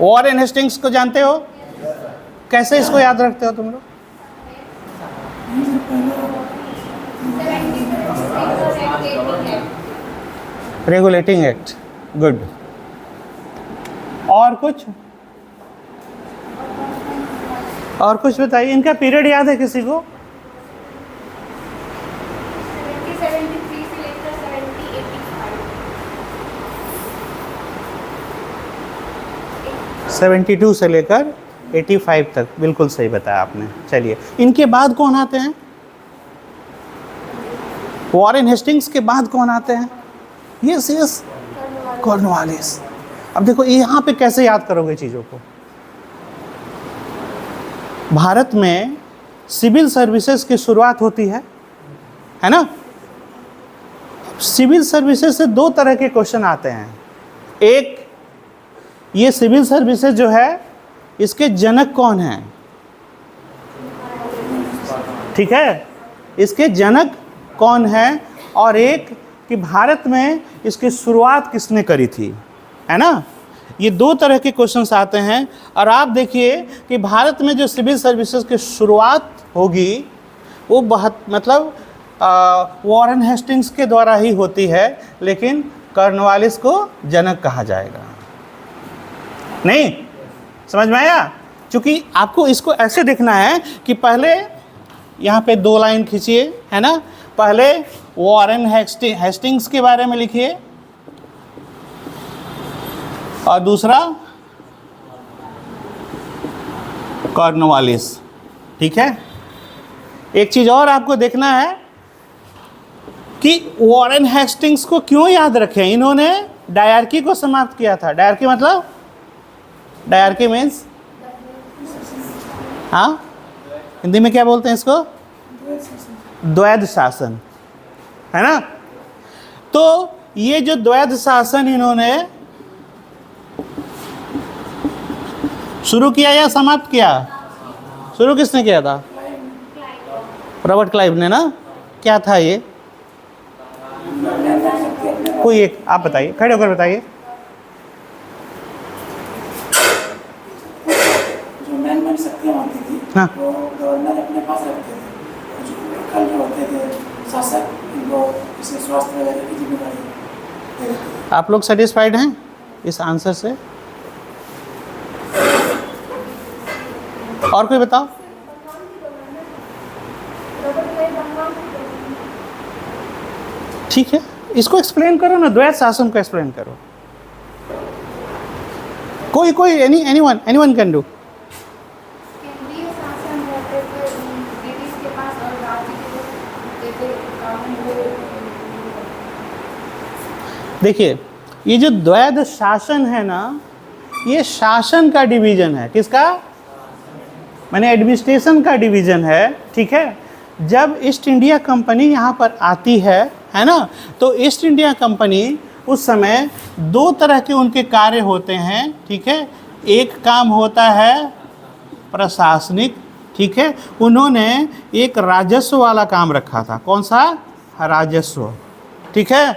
Warren Hastings को जानते हो? कैसे इसको याद रखते हो तुम लोग? Regulating act, good. और कुछ बताइए। इनका पीरियड याद है किसी को? 72 से लेकर 85 तक, बिल्कुल सही बताया आपने। चलिए, इनके बाद कौन आते हैं? वॉरेन हेस्टिंग्स के बाद कौन आते हैं? Yes, Cornwallis. अब देखो यहाँ पे कैसे याद करोगे चीज़ों को। भारत में सिविल सर्विसेज की शुरुआत होती है ना? सिविल सर्विसेज से दो तरह के क्वेश्चन आते हैं। एक, ये सिविल सर्विसेज जो है इसके जनक कौन हैं? ठीक है, इसके जनक कौन हैं? और एक कि भारत में इसकी शुरुआत किसने करी थी, है ना? ये दो तरह के क्वेश्चंस आते हैं। और आप देखिए कि भारत में जो सिविल सर्विसेज की शुरुआत होगी वो बहुत मतलब वॉरेन हेस्टिंग्स के द्वारा ही होती है, लेकिन कॉर्नवालिस को जनक कहा जाएगा। नहीं समझ में आया? क्योंकि आपको इसको ऐसे देखना है कि पहले यहाँ पे दो लाइन खींचिए, है ना? पहले वॉरेन हेस्टिंग्स के बारे में लिखिए और दूसरा कॉर्नवालिस। ठीक है, एक चीज़ और आपको देखना है कि वॉरेन हेस्टिंग्स को क्यों याद रखें। इन्होंने डायरकी को समाप्त किया था। डायरकी मतलब, डायरकी मीन्स, हाँ, हिंदी में क्या बोलते हैं इसको? द्वैध शासन, है ना? तो ये जो द्वैध शासन इन्होंने शुरू किया या समाप्त किया? शुरू किसने किया था? रॉबर्ट क्लाइव ने ना? क्या था ये? कोई एक आप बताइए, खड़े होकर बताइए। जो मैन शक्तियाँ होती थी, हाँ, वो गवर्नर अपने पास रखते थे। जो लोकल जो होते थे शासक, उनको इसे स्वास्थ्य वगैरह की जिम्मेदारी। आप लोग सेटिस्फाइड हैं इस आंसर से? और कोई बताओ। ठीक है, इसको एक्सप्लेन करो ना, द्वैध शासन को एक्सप्लेन करो। कोई एनीवन कैन डू। देखिए, ये जो द्वैध शासन है ना, ये शासन का डिवीजन है। किसका? माने एडमिनिस्ट्रेशन का डिवीजन है। ठीक है, जब ईस्ट इंडिया कंपनी यहाँ पर आती है ना, तो ईस्ट इंडिया कंपनी उस समय दो तरह के उनके कार्य होते हैं। ठीक है, एक काम होता है प्रशासनिक। ठीक है, उन्होंने एक राजस्व वाला काम रखा था। कौन सा? राजस्व। ठीक है,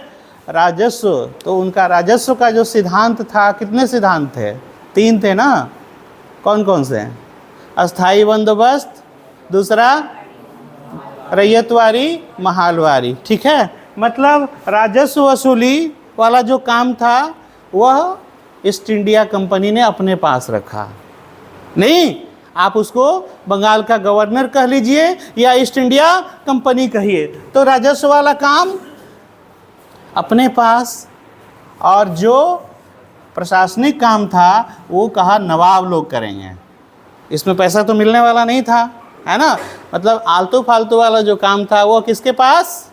राजस्व। तो उनका राजस्व का जो सिद्धांत था, कितने सिद्धांत थे? 3 थे ना? कौन कौन से? अस्थाई बंदोबस्त, दूसरा रैयतवारी, महालवारी। ठीक है, मतलब राजस्व वसूली वाला जो काम था वह ईस्ट इंडिया कंपनी ने अपने पास रखा। नहीं, आप उसको बंगाल का गवर्नर कह लीजिए या ईस्ट इंडिया कंपनी कहिए, तो राजस्व वाला काम अपने पास, और जो प्रशासनिक काम था वो कहा नवाब लोग करेंगे। इसमें पैसा तो मिलने वाला नहीं था, है ना? मतलब आलतू फालतू वाला जो काम था वो किसके पास?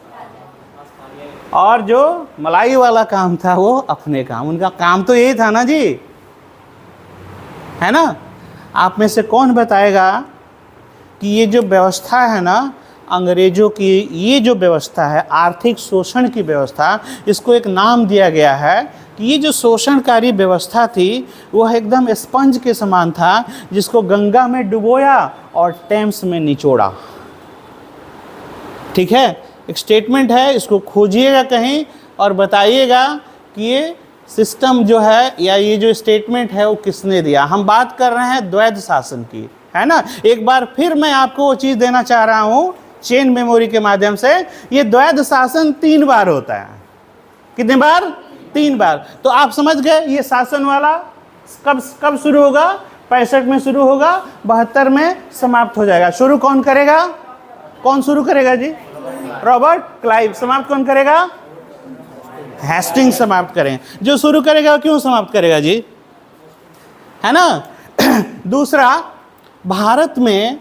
और जो मलाई वाला काम था वो अपने काम। उनका काम तो यही था ना जी, है ना? आप में से कौन बताएगा कि ये जो व्यवस्था है ना अंग्रेज़ों की, ये जो व्यवस्था है आर्थिक शोषण की व्यवस्था, इसको एक नाम दिया गया है कि ये जो शोषणकारी व्यवस्था थी वह एकदम स्पंज के समान था, जिसको गंगा में डुबोया और टेम्स में निचोड़ा। ठीक है, एक स्टेटमेंट है, इसको खोजिएगा कहीं और बताइएगा कि ये सिस्टम जो है या ये जो स्टेटमेंट है वो किसने दिया? हम बात कर रहे हैं द्वैध शासन की, है ना। एक बार फिर मैं आपको वो चीज़ देना चाह रहा हूँ चेन मेमोरी के माध्यम से। ये द्वैध शासन 3 बार होता है। कितने बार? 3 बार। तो आप समझ गए ये शासन वाला कब कब शुरू होगा? 65 में शुरू होगा, 72 में समाप्त हो जाएगा। शुरू कौन करेगा? कौन शुरू करेगा जी? Robert Clive. समाप्त कौन करेगा? हेस्टिंग्स समाप्त करें। जो शुरू करेगा क्यों समाप्त करेगा जी? है ना। दूसरा, भारत में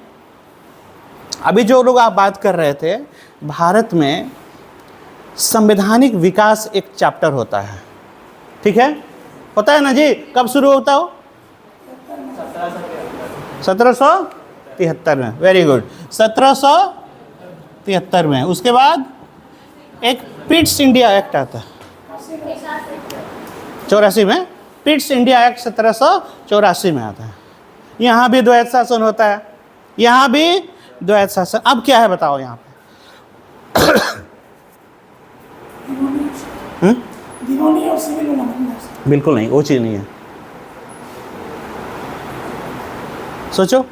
अभी जो लोग आप बात कर रहे थे, भारत में संवैधानिक विकास एक चैप्टर होता है, ठीक है, होता है ना जी। कब शुरू होता हो? 1773 में। वेरी गुड, 1773 में। उसके बाद एक पिट्स इंडिया एक्ट आता है 84 में। पिट्स इंडिया एक्ट 1784 में आता है। यहाँ भी द्वैध शासन होता है, यहाँ भी द्वैध शासन। अब क्या है बताओ यहाँ पे? दिवानी और सिविल होना। बिल्कुल नहीं, वो चीज़ नहीं है। सोचो।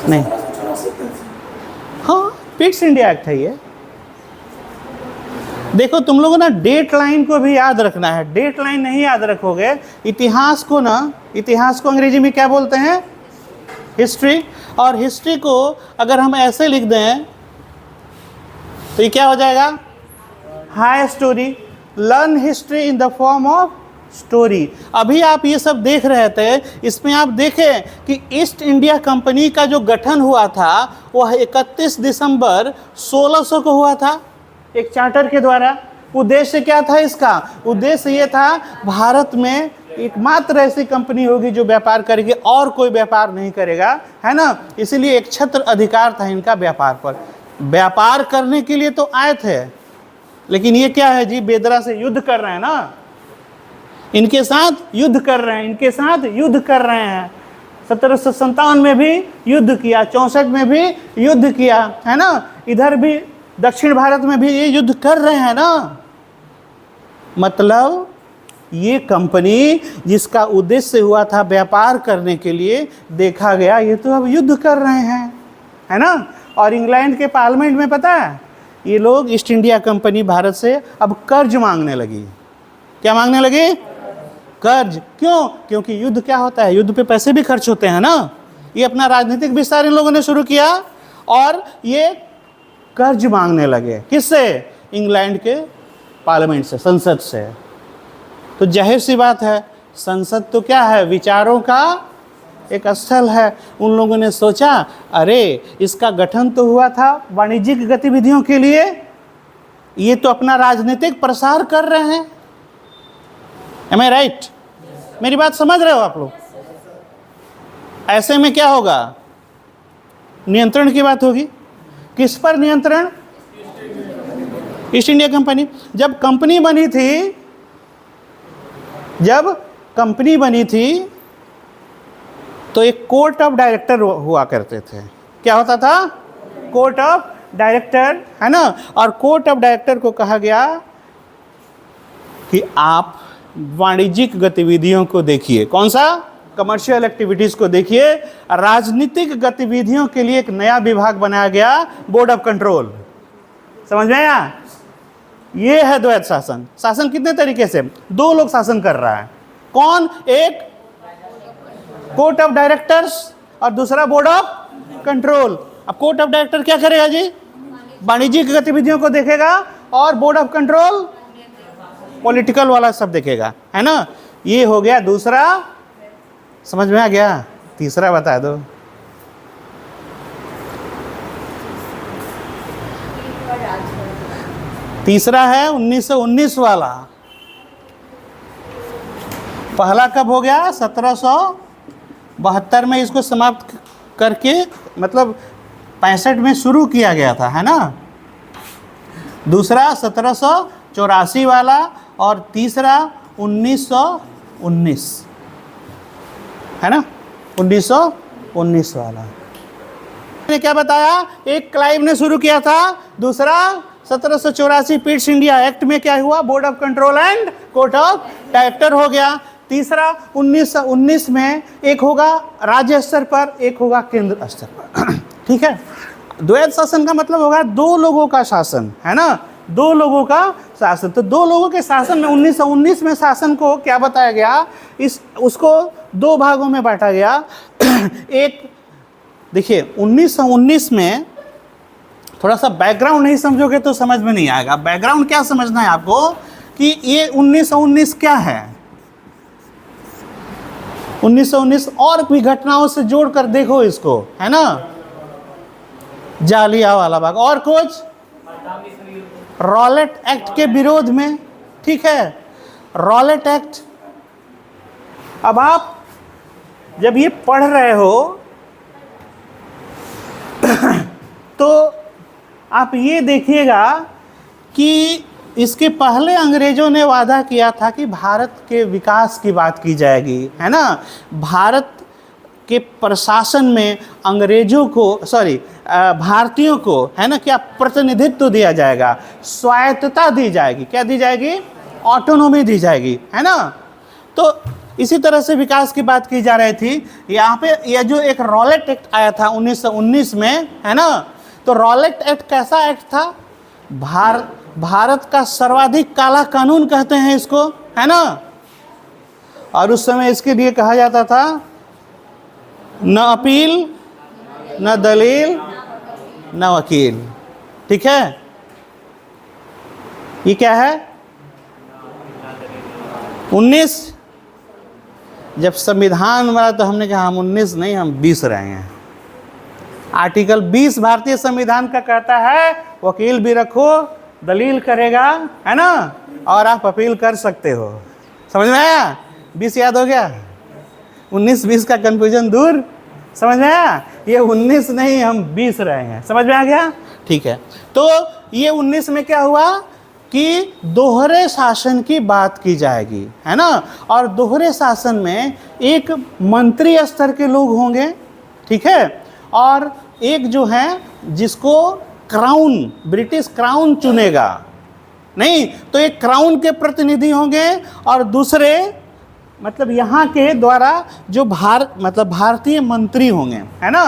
नहीं, हाँ, पिट्स इंडिया एक्ट है ये। देखो तुम लोगों ना डेट लाइन को भी याद रखना है। डेट लाइन नहीं याद रखोगे, इतिहास को अंग्रेजी में क्या बोलते हैं? हिस्ट्री। और हिस्ट्री को अगर हम ऐसे लिख दें तो ये क्या हो जाएगा? High story. Learn history in the form of story. अभी आप ये सब देख रहे थे, इसमें आप देखें कि ईस्ट इंडिया कंपनी का जो गठन हुआ था वह 31 दिसंबर 1600 को हुआ था, एक चार्टर के द्वारा। उद्देश्य क्या था इसका? उद्देश्य ये था भारत में एकमात्र ऐसी कंपनी होगी जो व्यापार करेगी, और कोई व्यापार नहीं करेगा, है ना। इसीलिए एक छत्र अधिकार था इनका व्यापार पर। व्यापार करने के लिए तो आए थे, लेकिन ये क्या है जी? बेदरा से युद्ध कर रहे हैं ना, इनके साथ युद्ध कर रहे हैं, इनके साथ युद्ध कर रहे हैं। 1757 में भी युद्ध किया, 64 में भी युद्ध किया, है ना। इधर भी दक्षिण भारत में भी ये युद्ध कर रहे हैं ना। मतलब ये कंपनी जिसका उद्देश्य हुआ था व्यापार करने के लिए, देखा गया ये तो अब युद्ध कर रहे हैं, है ना। और इंग्लैंड के पार्लियामेंट में पता है, ये लोग ईस्ट इंडिया कंपनी भारत से अब कर्ज मांगने लगी। क्या मांगने लगी? कर्ज। क्यों? क्योंकि युद्ध क्या होता है? युद्ध पे पैसे भी खर्च होते हैं ना। ये अपना राजनीतिक विस्तार इन लोगों ने शुरू किया और ये कर्ज मांगने लगे। किससे? इंग्लैंड के पार्लियामेंट से, संसद से। तो जाहिर सी बात है, संसद तो क्या है? विचारों का एक स्थल है। उन लोगों ने सोचा, अरे इसका गठन तो हुआ था वाणिज्यिक गतिविधियों के लिए, ये तो अपना राजनीतिक प्रसार कर रहे हैं। Am I right? मेरी बात समझ रहे हो आप लोग? ऐसे में क्या होगा? नियंत्रण की बात होगी। किस पर नियंत्रण? East India company. जब कंपनी बनी थी तो एक कोर्ट ऑफ डायरेक्टर हुआ करते थे। क्या होता था? कोर्ट ऑफ डायरेक्टर, है ना। और कोर्ट ऑफ डायरेक्टर को कहा गया कि आप वाणिज्यिक गतिविधियों को देखिए। कौन सा? कमर्शियल एक्टिविटीज़ को देखिए। राजनीतिक गतिविधियों के लिए एक नया विभाग बनाया गया, बोर्ड ऑफ कंट्रोल। समझ में आया? ये है द्वैध शासन। शासन कितने तरीके से? 2 लोग शासन कर रहा है। कौन? एक कोर्ट ऑफ डायरेक्टर्स और दूसरा बोर्ड ऑफ कंट्रोल। अब कोर्ट ऑफ डायरेक्टर क्या करेगा जी? वाणिज्यिक गतिविधियों को देखेगा, और बोर्ड ऑफ कंट्रोल पॉलिटिकल वाला सब देखेगा, है ना। ये हो गया दूसरा। समझ में आ गया? तीसरा बता दो। तीसरा है 1919 वाला। पहला कब हो गया? 1772 में इसको समाप्त करके, मतलब 65 में शुरू किया गया था, है ना। दूसरा 1784 वाला, और तीसरा 1919, है ना। 1919 वाला ने क्या बताया? एक क्लाइव ने शुरू किया था, दूसरा 1784 पिट्स इंडिया एक्ट में क्या हुआ, board of control and court of director हो गया। तीसरा 1919 में एक होगा राज्य स्तर पर, एक होगा केंद्र स्तर पर। ठीक है, द्वैध शासन का मतलब होगा दो लोगों का शासन, है ना, दो लोगों का शासन। तो दो लोगों के शासन में 1919 में शासन को क्या बताया गया, उसको दो भागों में बांटा गया। एक देखिए 1919 में थोड़ा सा बैकग्राउंड नहीं समझोगे तो समझ में नहीं आएगा। बैकग्राउंड क्या समझना है आपको कि ये 1919 क्या है। 1919 और भी घटनाओं से जोड़कर देखो इसको, है ना, जालियांवाला बाग और कुछ रॉलेट एक्ट के विरोध में। ठीक है, रॉलेट एक्ट। अब आप जब ये पढ़ रहे हो तो आप ये देखिएगा कि इसके पहले अंग्रेजों ने वादा किया था कि भारत के विकास की बात की जाएगी, है ना, भारत के प्रशासन में अंग्रेजों को भारतीयों को, है ना, क्या प्रतिनिधित्व दिया जाएगा, स्वायत्तता दी जाएगी। क्या दी जाएगी, ऑटोनॉमी दी जाएगी, है ना। तो इसी तरह से विकास की बात की जा रही थी। यहाँ पे यह जो एक रॉलेट एक्ट आया था 1919 में, है ना, तो रॉलेट एक्ट कैसा एक्ट था, भारत का सर्वाधिक काला कानून कहते हैं इसको, है ना। और उस समय इसके लिए कहा जाता था न अपील, न दलील, न वकील। ठीक है, ये क्या है 19। जब संविधान बना तो हमने कहा हम 19 नहीं, हम 20 रहे हैं। आर्टिकल 20 भारतीय संविधान का कहता है वकील भी रखो, दलील करेगा, है ना, और आप अपील कर सकते हो। समझ में आया, 20 याद हो गया, 19-20 का कंफ्यूजन दूर। समझ में आया, ये 19 नहीं, हम 20 रहे हैं। समझ में आ गया, ठीक है। तो ये 19 में क्या हुआ कि दोहरे शासन की बात की जाएगी, है ना, और दोहरे शासन में एक मंत्री स्तर के लोग होंगे, ठीक है, और एक जो है जिसको क्राउन, ब्रिटिश क्राउन चुनेगा, नहीं तो एक क्राउन के प्रतिनिधि होंगे, और दूसरे मतलब यहाँ के द्वारा जो भारतीय मंत्री होंगे, है ना।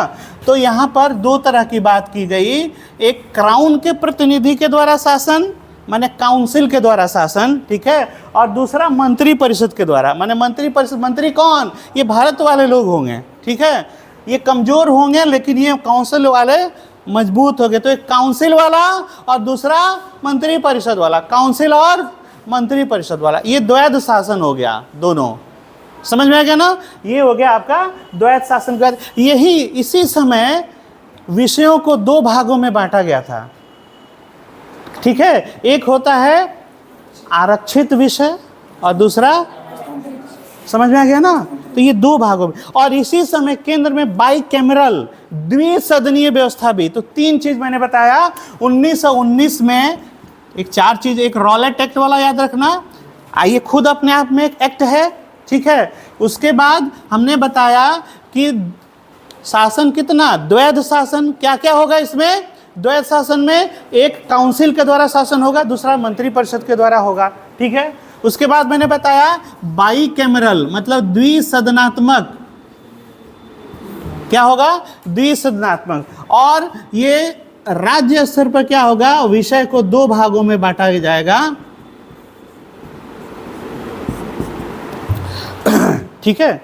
तो यहाँ पर दो तरह की बात की गई, एक क्राउन के प्रतिनिधि के द्वारा शासन, माने काउंसिल के द्वारा शासन, ठीक है, और दूसरा मंत्री परिषद के द्वारा, माने मंत्री परिषद। मंत्री कौन, ये भारत वाले लोग होंगे, ठीक है, ये कमज़ोर होंगे लेकिन ये काउंसिल वाले मजबूत हो गए। तो एक काउंसिल वाला और दूसरा मंत्री परिषद वाला, काउंसिल और मंत्री परिषद वाला, ये द्वैध शासन हो गया दोनों। समझ में आ गया ना, ये हो गया आपका द्वैध शासन का। यही इसी समय विषयों को दो भागों में बांटा गया था, ठीक है, एक होता है आरक्षित विषय और दूसरा, समझ में आ गया ना, तो ये दो भागों में। और इसी समय केंद्र में बाइकैमरल द्विसदनीय व्यवस्था भी। तो तीन चीज मैंने बताया 1919 में, एक चार चीज, एक रॉलेट एक्ट वाला याद रखना, आइए खुद अपने आप में एक एक्ट है, ठीक है। उसके बाद हमने बताया कि शासन कितना, द्वैध शासन। क्या क्या होगा इसमें, द्वैध शासन में एक काउंसिल के द्वारा शासन होगा, दूसरा मंत्री परिषद के द्वारा होगा, ठीक है। उसके बाद मैंने बताया बाइकैमरल मतलब द्विसदनात्मक, क्या होगा, द्विसदनात्मक। और ये राज्य स्तर पर क्या होगा, विषय को दो भागों में बांटा जाएगा, ठीक है,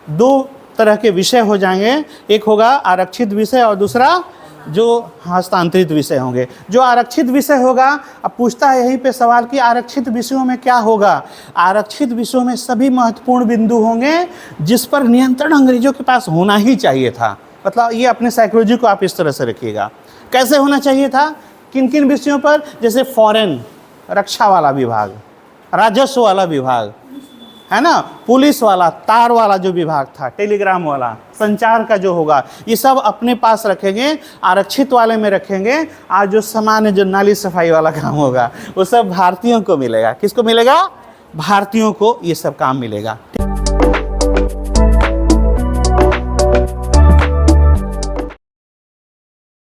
दो तरह के विषय हो जाएंगे, एक होगा आरक्षित विषय और दूसरा जो हस्तांतरित विषय होंगे। जो आरक्षित विषय होगा, अब पूछता है यहीं पे सवाल कि आरक्षित विषयों में क्या होगा। आरक्षित विषयों में सभी महत्वपूर्ण बिंदु होंगे जिस पर नियंत्रण अंग्रेजों के पास होना ही चाहिए था। मतलब ये अपने साइकोलॉजी को आप इस तरह से रखिएगा, कैसे होना चाहिए था, किन किन विषयों पर, जैसे फॉरेन, रक्षा वाला विभाग, राजस्व वाला विभाग, है ना, पुलिस वाला, तार वाला जो विभाग था, टेलीग्राम वाला, संचार का जो होगा, ये सब अपने पास रखेंगे, आरक्षित वाले में रखेंगे। आज जो सामान्य जो नाली सफाई वाला काम होगा वो सब भारतीयों को मिलेगा। किसको मिलेगा, भारतीयों को ये सब काम मिलेगा।